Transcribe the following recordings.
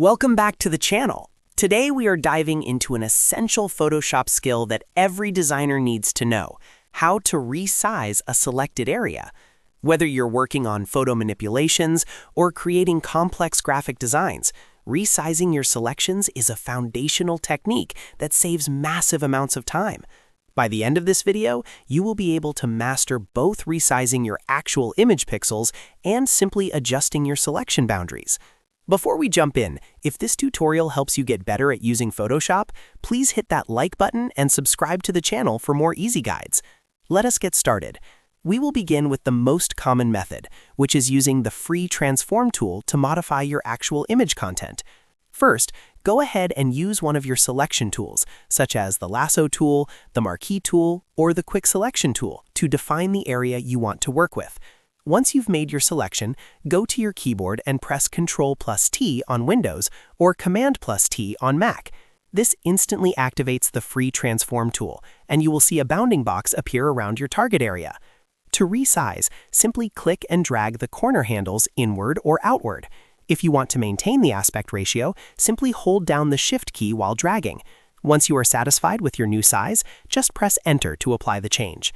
Welcome back to the channel. Today we are diving into an essential Photoshop skill that every designer needs to know: how to resize a selected area. Whether you're working on photo manipulations or creating complex graphic designs, resizing your selections is a foundational technique that saves massive amounts of time. By the end of this video, you will be able to master both resizing your actual image pixels and simply adjusting your selection boundaries. Before we jump in, if this tutorial helps you get better at using Photoshop, please hit that like button and subscribe to the channel for more easy guides. Let us get started. We will begin with the most common method, which is using the free transform tool to modify your actual image content. First, go ahead and use one of your selection tools, such as the Lasso tool, the Marquee tool, or the quick selection tool, to define the area you want to work with. Once you've made your selection, go to your keyboard and press Ctrl+T on Windows or Command+T on Mac. This instantly activates the free transform tool, and you will see a bounding box appear around your target area. To resize, simply click and drag the corner handles inward or outward. If you want to maintain the aspect ratio, simply hold down the Shift key while dragging. Once you are satisfied with your new size, just press Enter to apply the change.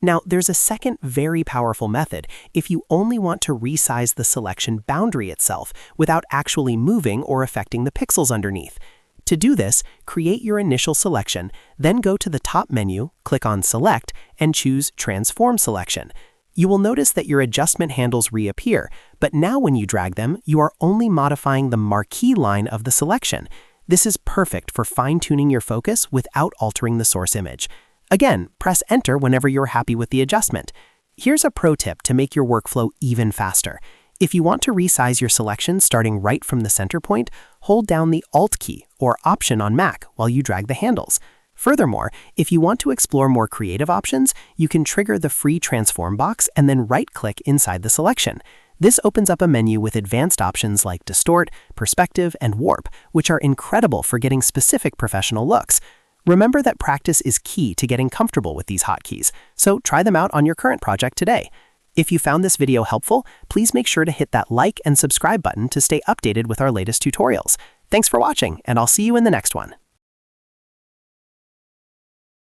Now, there's a second very powerful method if you only want to resize the selection boundary itself without actually moving or affecting the pixels underneath. To do this, create your initial selection, then go to the top menu, click on Select, and choose Transform Selection. You will notice that your adjustment handles reappear, but now when you drag them, you are only modifying the marquee line of the selection. This is perfect for fine-tuning your focus without altering the source image. Again, press Enter whenever you're happy with the adjustment. Here's a pro tip to make your workflow even faster. If you want to resize your selection starting right from the center point, hold down the Alt key or Option on Mac while you drag the handles. Furthermore, if you want to explore more creative options, you can trigger the free transform box and then right-click inside the selection. This opens up a menu with advanced options like Distort, Perspective, and Warp, which are incredible for getting specific professional looks. Remember that practice is key to getting comfortable with these hotkeys, so try them out on your current project today. If you found this video helpful, please make sure to hit that like and subscribe button to stay updated with our latest tutorials. Thanks for watching, and I'll see you in the next one.